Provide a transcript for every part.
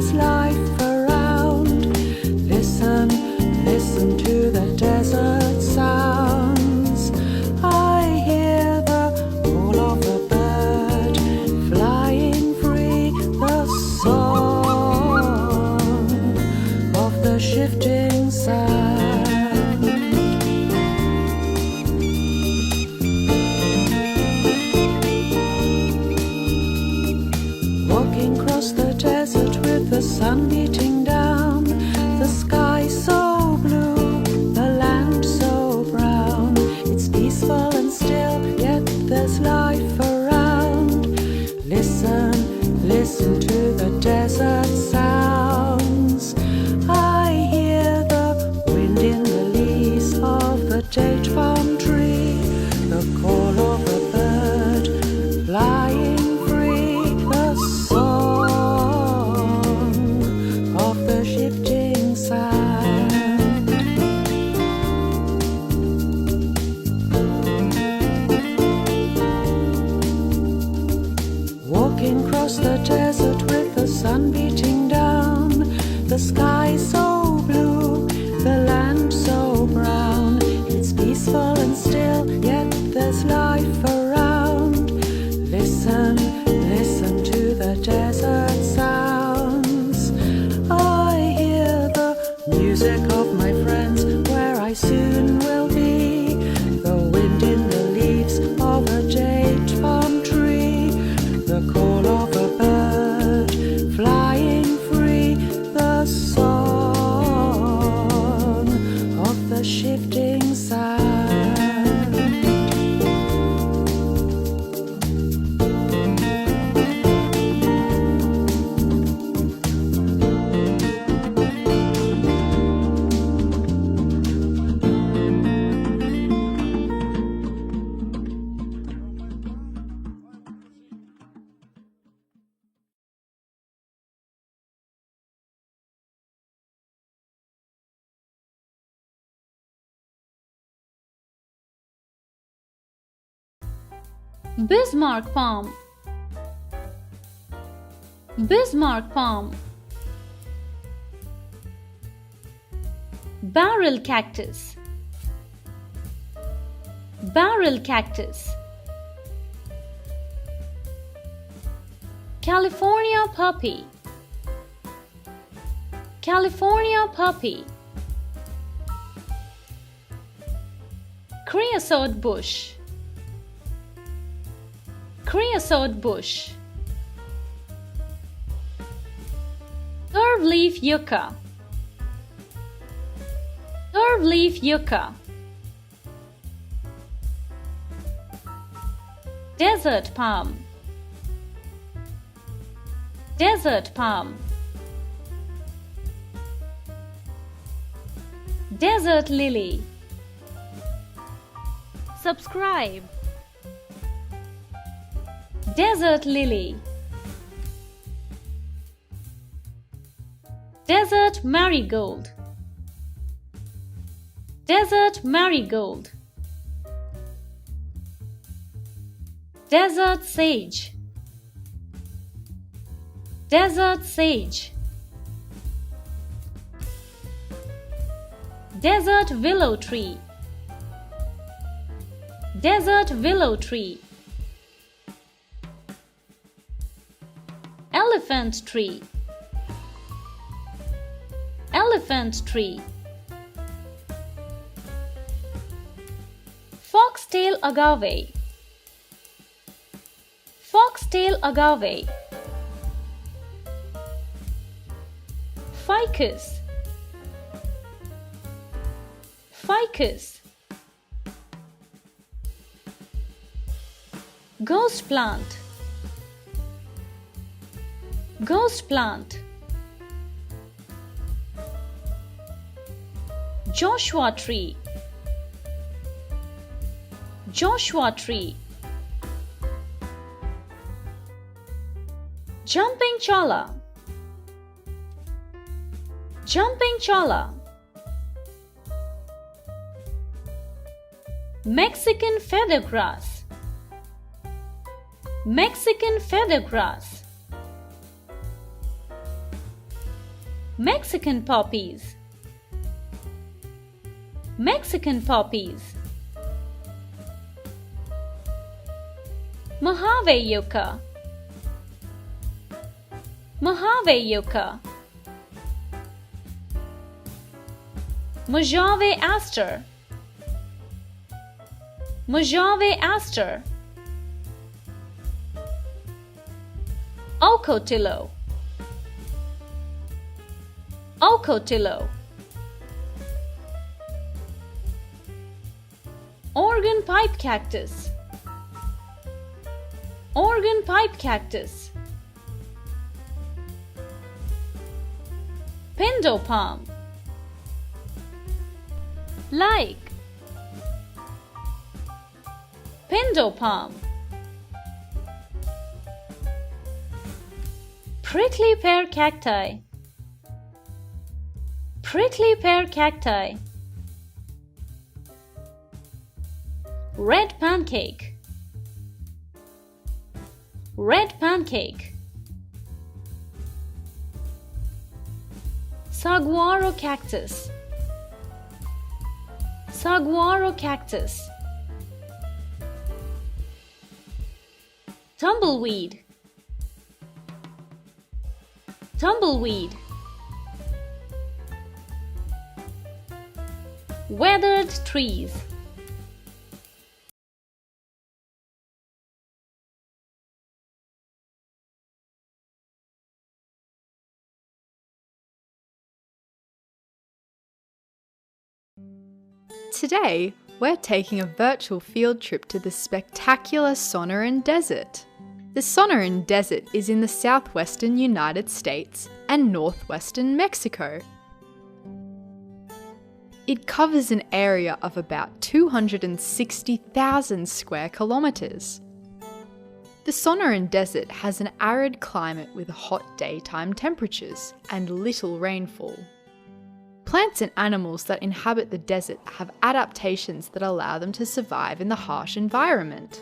there's life around. Listen, listen to the desert sounds. I hear the call of a bird flying free, the song of the shifting sand. Walking across the desert with the sun beating down, the sky so blue, the land so brown. It's peaceful and still, yet there's life around. Listen, listen to the desert sounds. I hear the wind in the leaves of the date palm tree, the call of a bird flying free, the song of the shifting sand. Walking across the desert with the sun beating down, the sky so blue, the land so brown. It's peaceful and still, yet there's life around. Listen, listen to the desert sounds. I hear the music of my friends, where I soon will be. The wind in the leaves of a date palm tree, the call of a bird flying free, the song of the shifting sand. Bismarck palm. Bismarck palm. Barrel cactus. Barrel cactus. California poppy. California poppy. Creosote bush. Creosote bush. Curveleaf yucca. Curveleaf yucca. Desert palm. Desert palm. Desert lily. Subscribe. Desert lily. Desert marigold. Desert marigold. Desert sage. Desert sage. Desert willow tree. Desert willow tree. Elephant tree. Elephant tree. Foxtail agave. Foxtail agave. Ficus. Ficus. Ghost plant. Ghost plant. Joshua tree. Joshua tree. Jumping cholla. Jumping cholla. Mexican feathergrass. Mexican feathergrass. Mexican poppies. Mexican poppies. Mojave yucca. Mojave yucca. Mojave aster. Mojave aster. Ocotillo. Ocotillo. Organ pipe cactus. Organ pipe cactus. Pindo palm. Like. Pindo palm. Prickly pear cacti. Prickly pear cacti. Red pancake. Red pancake. Saguaro cactus. Saguaro cactus. Tumbleweed. Tumbleweed. Weathered trees. Today, we're taking a virtual field trip to the spectacular Sonoran Desert. The Sonoran Desert is in the southwestern United States and northwestern Mexico. It covers an area of about 260,000 square kilometers. The Sonoran Desert has an arid climate with hot daytime temperatures and little rainfall. Plants and animals that inhabit the desert have adaptations that allow them to survive in the harsh environment.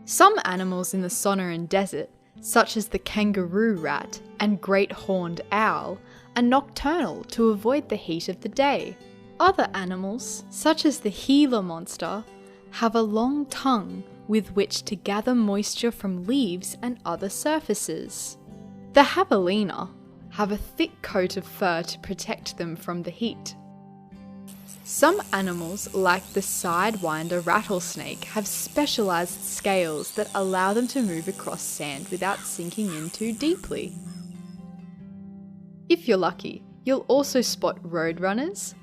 Some animals in the Sonoran Desert, such as the kangaroo rat and great horned owl, are nocturnal to avoid the heat of the day. Other animals, such as the Gila monster, have a long tongue with which to gather moisture from leaves and other surfaces. The javelina have a thick coat of fur to protect them from the heat. Some animals, like the sidewinder rattlesnake, have specialized scales that allow them to move across sand without sinking in too deeply. If you're lucky, you'll also spot roadrunners,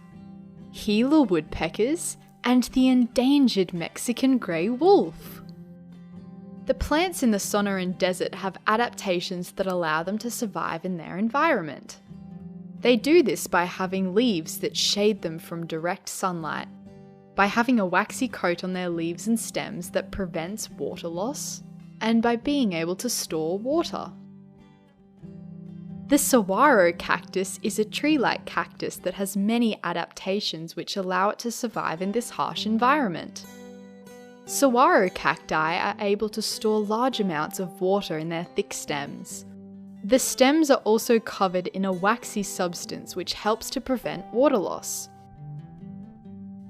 Gila woodpeckers, and the endangered Mexican grey wolf. The plants in the Sonoran Desert have adaptations that allow them to survive in their environment. They do this by having leaves that shade them from direct sunlight, by having a waxy coat on their leaves and stems that prevents water loss, and by being able to store water. The saguaro cactus is a tree-like cactus that has many adaptations which allow it to survive in this harsh environment. Saguaro cacti are able to store large amounts of water in their thick stems. The stems are also covered in a waxy substance which helps to prevent water loss.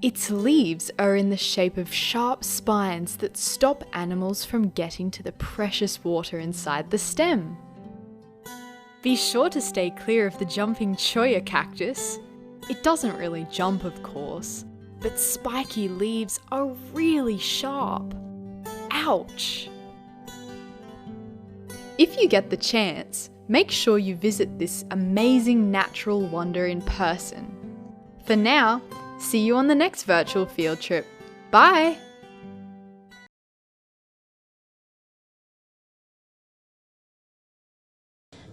Its leaves are in the shape of sharp spines that stop animals from getting to the precious water inside the stem. Be sure to stay clear of the jumping cholla cactus. It doesn't really jump, of course, but spiky leaves are really sharp. Ouch! If you get the chance, make sure you visit this amazing natural wonder in person. For now, see you on the next virtual field trip. Bye!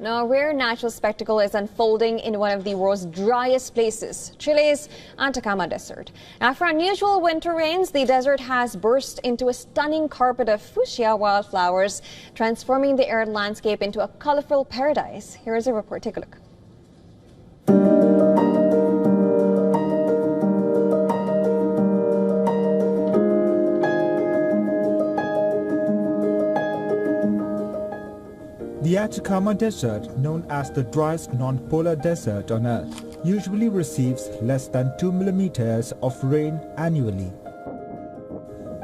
Now, a rare natural spectacle is unfolding in one of the world's driest places, Chile's Atacama Desert. After unusual winter rains, the desert has burst into a stunning carpet of fuchsia wildflowers, transforming the arid landscape into a colorful paradise. Here is a report. Take a look. The Atacama Desert, known as the driest non-polar desert on Earth, usually receives less than 2 millimeters of rain annually.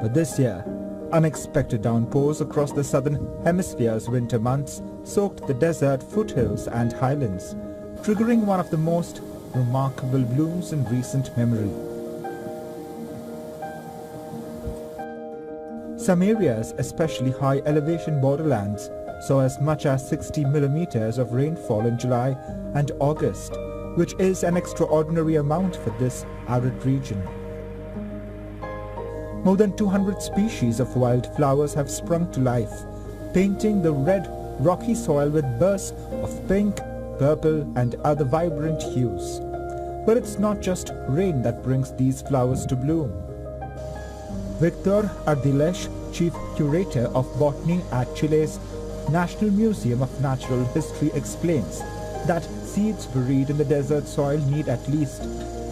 But this year, unexpected downpours across the southern hemisphere's winter months soaked the desert foothills and highlands, triggering one of the most remarkable blooms in recent memory. Some areas, especially high elevation borderlands, saw as much as 60 millimeters of rainfall in July and August, which is an extraordinary amount for this arid region. More than 200 species of wildflowers have sprung to life, painting the red, rocky soil with bursts of pink, purple and other vibrant hues. But it's not just rain that brings these flowers to bloom. Victor Ardiles, Chief Curator of Botany at Chile's National Museum of Natural History, explains that seeds buried in the desert soil need at least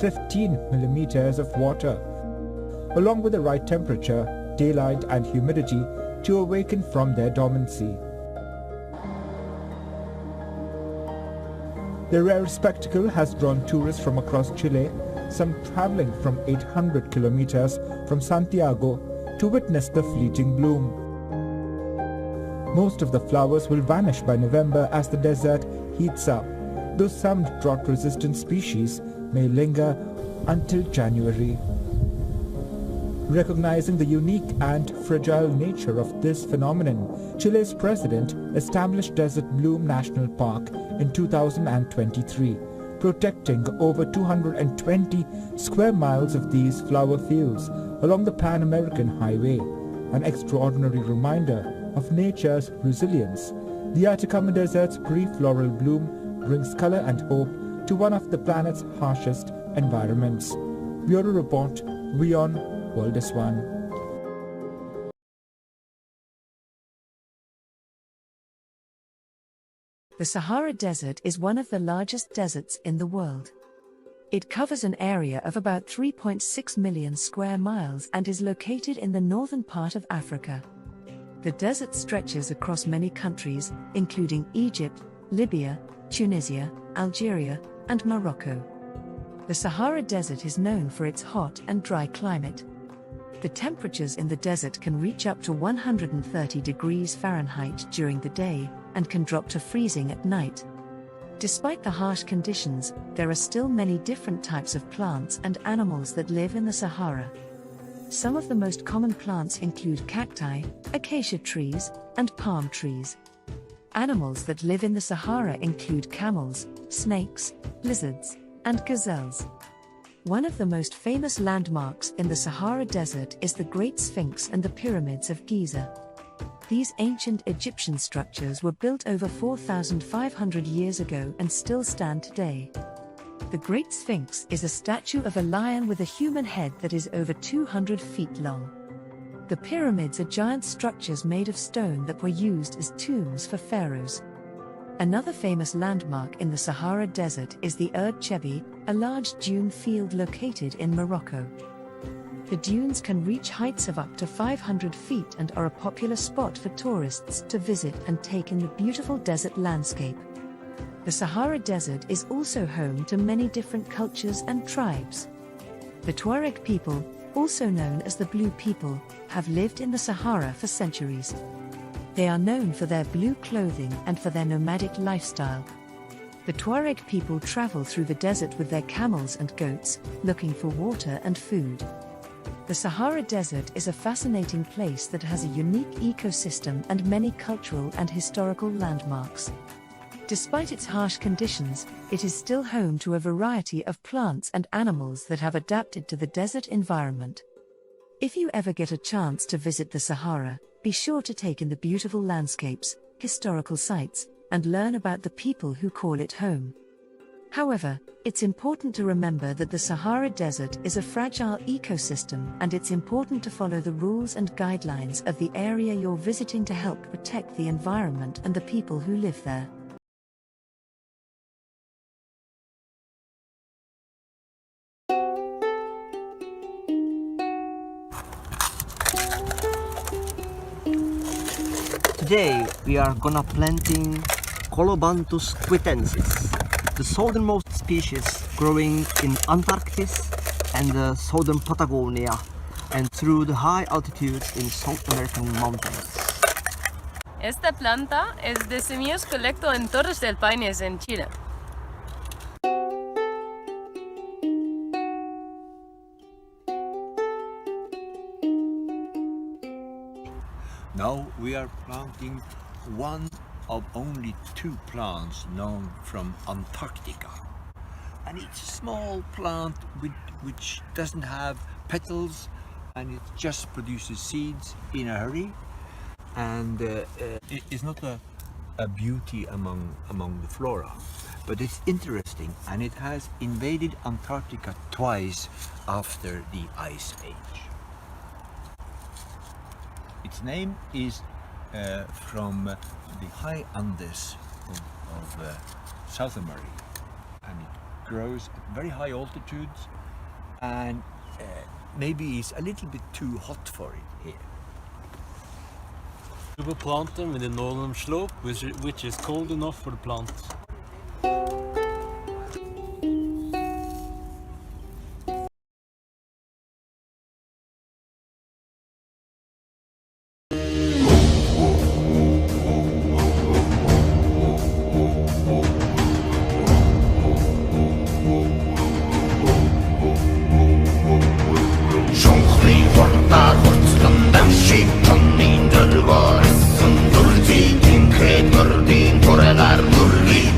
15 millimeters of water, along with the right temperature, daylight and humidity to awaken from their dormancy. The rare spectacle has drawn tourists from across Chile, some traveling from 800 kilometers from Santiago to witness the fleeting bloom. Most of the flowers will vanish by November as the desert heats up, though some drought-resistant species may linger until January. Recognizing the unique and fragile nature of this phenomenon, Chile's president established Desert Bloom National Park in 2023, protecting over 220 square miles of these flower fields along the Pan-American Highway, an extraordinary reminder of nature's resilience. The Atacama Desert's pre-floral bloom brings color and hope to one of the planet's harshest environments. Bureau Report, WION, World is One. The Sahara Desert is one of the largest deserts in the world. It covers an area of about 3.6 million square miles and is located in the northern part of Africa. The desert stretches across many countries, including Egypt, Libya, Tunisia, Algeria, and Morocco. The Sahara Desert is known for its hot and dry climate. The temperatures in the desert can reach up to 130 degrees Fahrenheit during the day and can drop to freezing at night. Despite the harsh conditions, there are still many different types of plants and animals that live in the Sahara. Some of the most common plants include cacti, acacia trees, and palm trees. Animals that live in the Sahara include camels, snakes, lizards, and gazelles. One of the most famous landmarks in the Sahara Desert is the Great Sphinx and the Pyramids of Giza. These ancient Egyptian structures were built over 4,500 years ago and still stand today. The Great Sphinx is a statue of a lion with a human head that is over 200 feet long. The pyramids are giant structures made of stone that were used as tombs for pharaohs. Another famous landmark in the Sahara Desert is the Erd Chebi, a large dune field located in Morocco. The dunes can reach heights of up to 500 feet and are a popular spot for tourists to visit and take in the beautiful desert landscape. The Sahara Desert is also home to many different cultures and tribes. The Tuareg people, also known as the Blue People, have lived in the Sahara for centuries. They are known for their blue clothing and for their nomadic lifestyle. The Tuareg people travel through the desert with their camels and goats, looking for water and food. The Sahara Desert is a fascinating place that has a unique ecosystem and many cultural and historical landmarks. Despite its harsh conditions, it is still home to a variety of plants and animals that have adapted to the desert environment. If you ever get a chance to visit the Sahara, be sure to take in the beautiful landscapes, historical sites, and learn about the people who call it home. However, it's important to remember that the Sahara Desert is a fragile ecosystem and it's important to follow the rules and guidelines of the area you're visiting to help protect the environment and the people who live there. Today we are gonna planting Colobanthus quitensis, the southernmost species growing in Antarctic and the southern Patagonia and through the high altitudes in South American mountains. Esta planta es de semillas colecto en Torres del Paine en Chile. Now we are planting one of only two plants known from Antarctica. And it's a small plant which doesn't have petals, and it just produces seeds in a hurry. And it is not a beauty among the flora, but it's interesting, and it has invaded Antarctica twice after the Ice Age. Its name is from the high Andes of South America, and it grows at very high altitudes, and maybe it's a little bit too hot for it here. Super planten with a northern slope which is cold enough for the plant. Durti, din kret, murdin, torelar, durgi,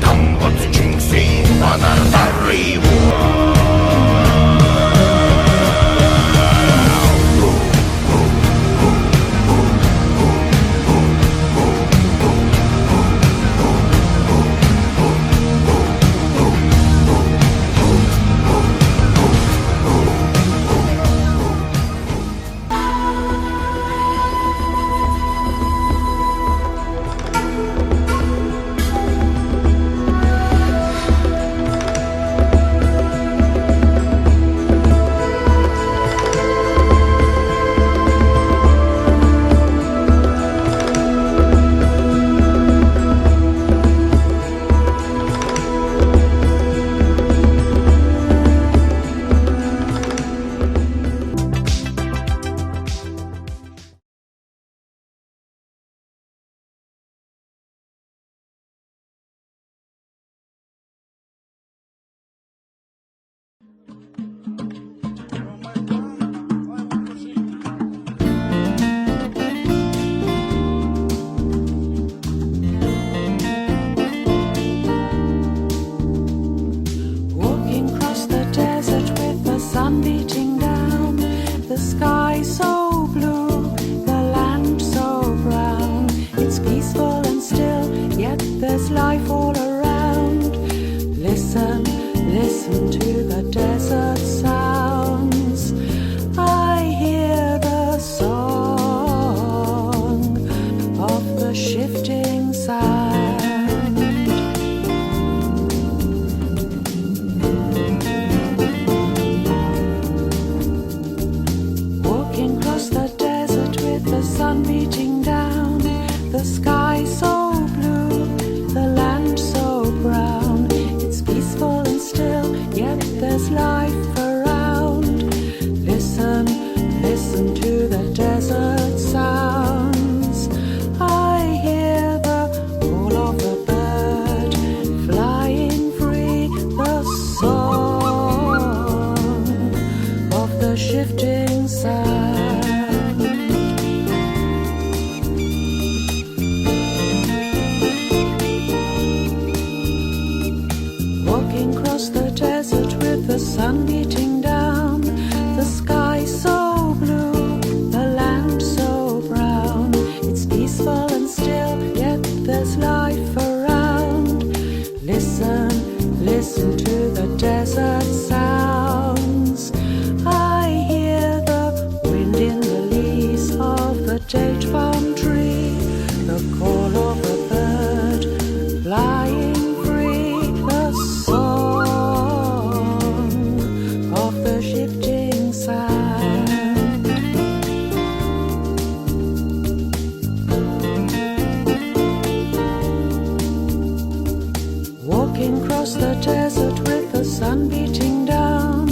walking across the desert with the sun beating down.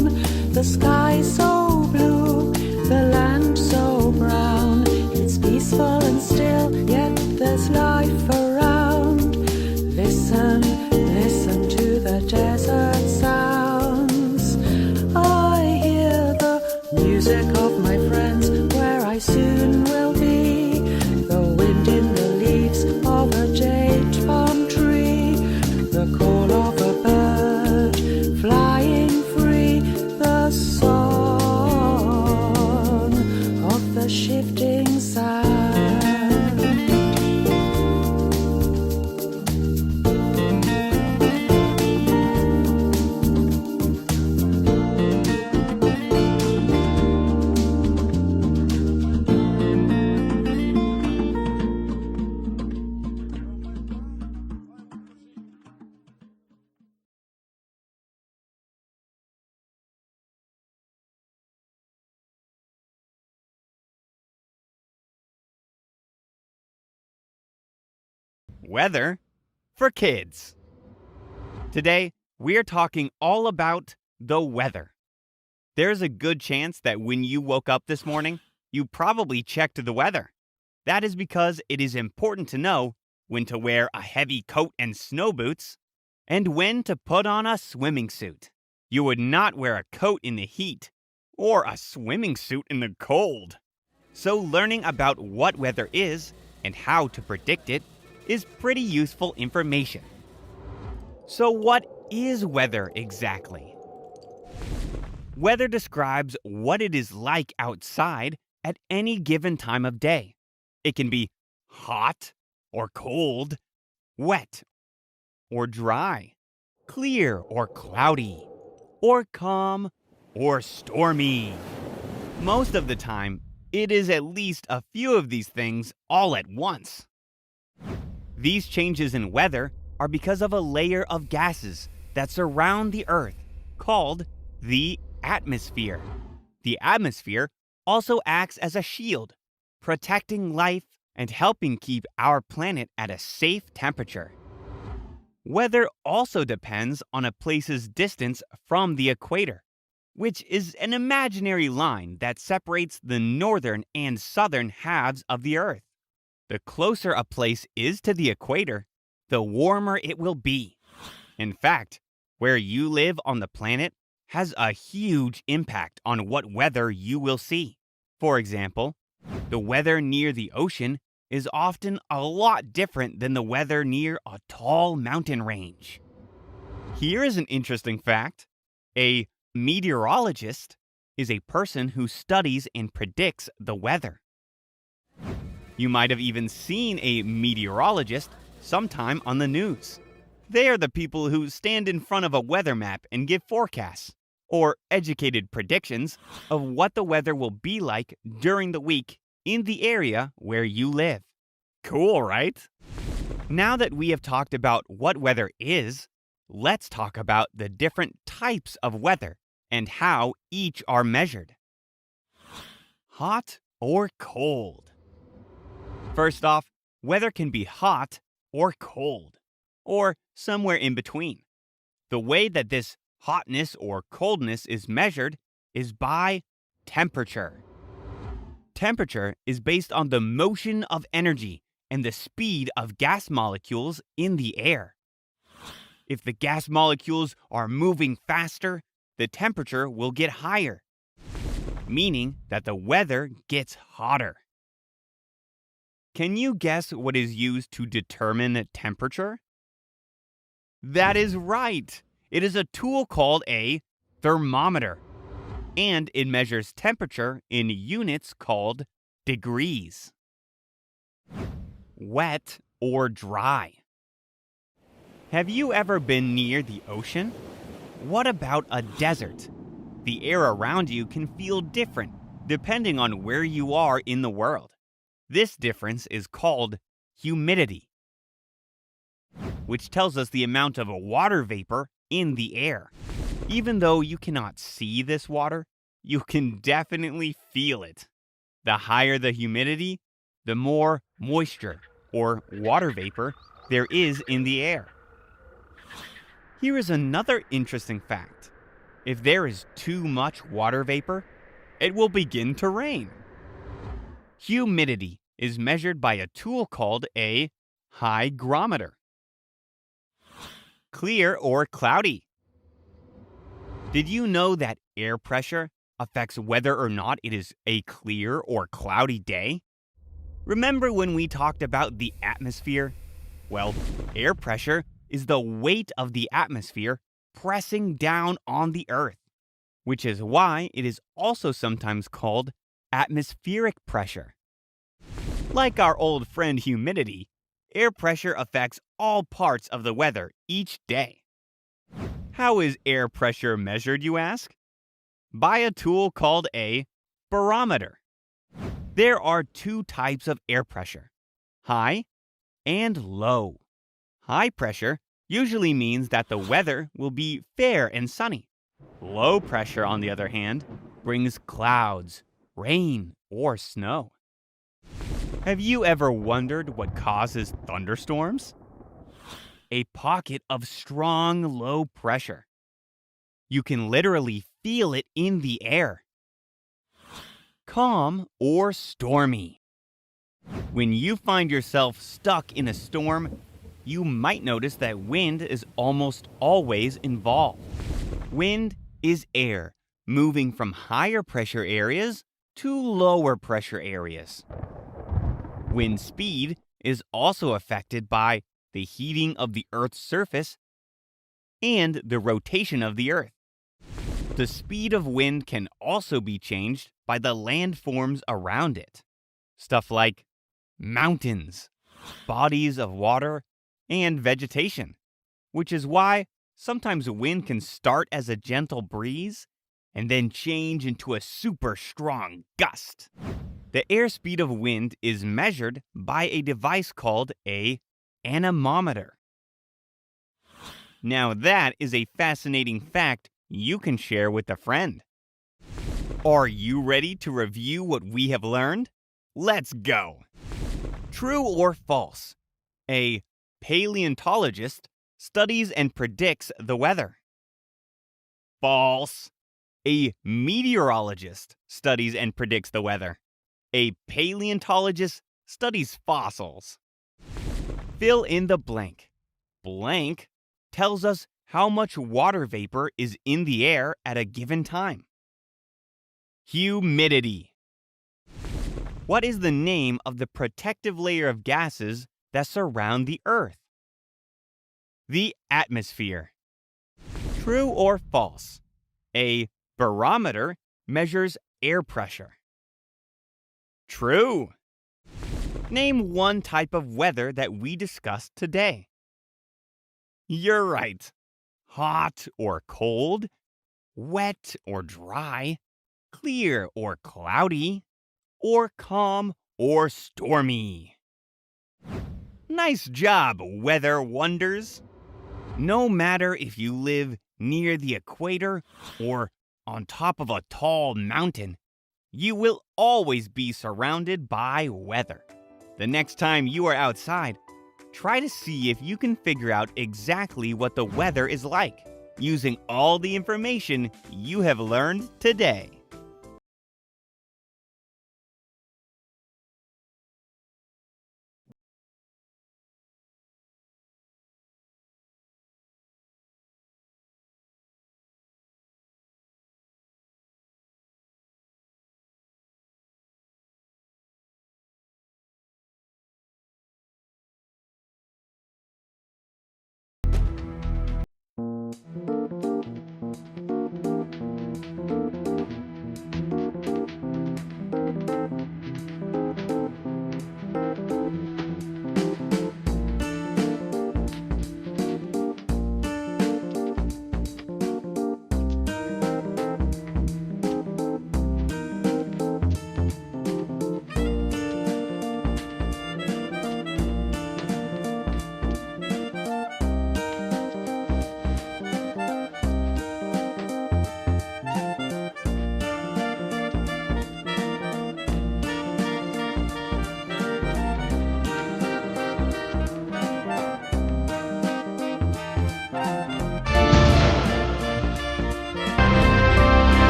The sky so blue, the land so brown. It's peaceful and still, yet there's life around. Listen, listen to the desert sounds. I hear the music of my friends, where I soon will be. The wind in the leaves of a jade palm tree, the call of a bird flying free, the song of the shifting sand. Weather for kids. Today, we're talking all about the weather. There's a good chance that when you woke up this morning, you probably checked the weather. That is because it is important to know when to wear a heavy coat and snow boots and when to put on a swimming suit. You would not wear a coat in the heat or a swimming suit in the cold. So learning about what weather is and how to predict it is pretty useful information. So what is weather exactly? Weather describes what it is like outside at any given time of day. It can be hot or cold, wet or dry, clear or cloudy, or calm or stormy. Most of the time, it is at least a few of these things all at once. These changes in weather are because of a layer of gases that surround the Earth called the atmosphere. The atmosphere also acts as a shield, protecting life and helping keep our planet at a safe temperature. Weather also depends on a place's distance from the equator, which is an imaginary line that separates the northern and southern halves of the Earth. The closer a place is to the equator, the warmer it will be. In fact, where you live on the planet has a huge impact on what weather you will see. For example, the weather near the ocean is often a lot different than the weather near a tall mountain range. Here is an interesting fact. A meteorologist is a person who studies and predicts the weather. You might have even seen a meteorologist sometime on the news. They are the people who stand in front of a weather map and give forecasts or educated predictions of what the weather will be like during the week in the area where you live. Cool, right? Now that we have talked about what weather is, let's talk about the different types of weather and how each are measured. Hot or cold? First off, weather can be hot or cold, or somewhere in between. The way that this hotness or coldness is measured is by temperature. Temperature is based on the motion of energy and the speed of gas molecules in the air. If the gas molecules are moving faster, the temperature will get higher, meaning that the weather gets hotter. Can you guess what is used to determine temperature? That is right. It is a tool called a thermometer, and it measures temperature in units called degrees. Wet or dry? Have you ever been near the ocean? What about a desert? The air around you can feel different depending on where you are in the world. This difference is called humidity, which tells us the amount of water vapor in the air. Even though you cannot see this water, you can definitely feel it. The higher the humidity, the more moisture or water vapor there is in the air. Here is another interesting fact. If there is too much water vapor, it will begin to rain. Humidity is measured by a tool called a hygrometer. Clear or cloudy. Did you know that air pressure affects whether or not it is a clear or cloudy day? Remember when we talked about the atmosphere? Well, air pressure is the weight of the atmosphere pressing down on the Earth, which is why it is also sometimes called atmospheric pressure. Like our old friend humidity, air pressure affects all parts of the weather each day. How is air pressure measured, you ask? By a tool called a barometer. There are two types of air pressure, high and low. High pressure usually means that the weather will be fair and sunny. Low pressure, on the other hand, brings clouds, rain, or snow. Have you ever wondered what causes thunderstorms? A pocket of strong low pressure. You can literally feel it in the air. Calm or stormy. When you find yourself stuck in a storm, you might notice that wind is almost always involved. Wind is air moving from higher pressure areas to lower pressure areas. Wind speed is also affected by the heating of the Earth's surface and the rotation of the Earth. The speed of wind can also be changed by the landforms around it. Stuff like mountains, bodies of water, and vegetation, which is why sometimes wind can start as a gentle breeze and then change into a super strong gust. The airspeed of wind is measured by a device called an anemometer. Now that is a fascinating fact you can share with a friend. Are you ready to review what we have learned? Let's go! True or false? A paleontologist studies and predicts the weather. False. A meteorologist studies and predicts the weather. A paleontologist studies fossils. Fill in the blank. Blank tells us how much water vapor is in the air at a given time. Humidity. What is the name of the protective layer of gases that surround the Earth? The atmosphere. True or false? A barometer measures air pressure. True. Name one type of weather that we discussed today. You're right. Hot or cold, wet or dry, clear or cloudy, or calm or stormy. Nice job, weather wonders. No matter if you live near the equator or on top of a tall mountain, you will always be surrounded by weather. The next time you are outside, try to see if you can figure out exactly what the weather is like using all the information you have learned today.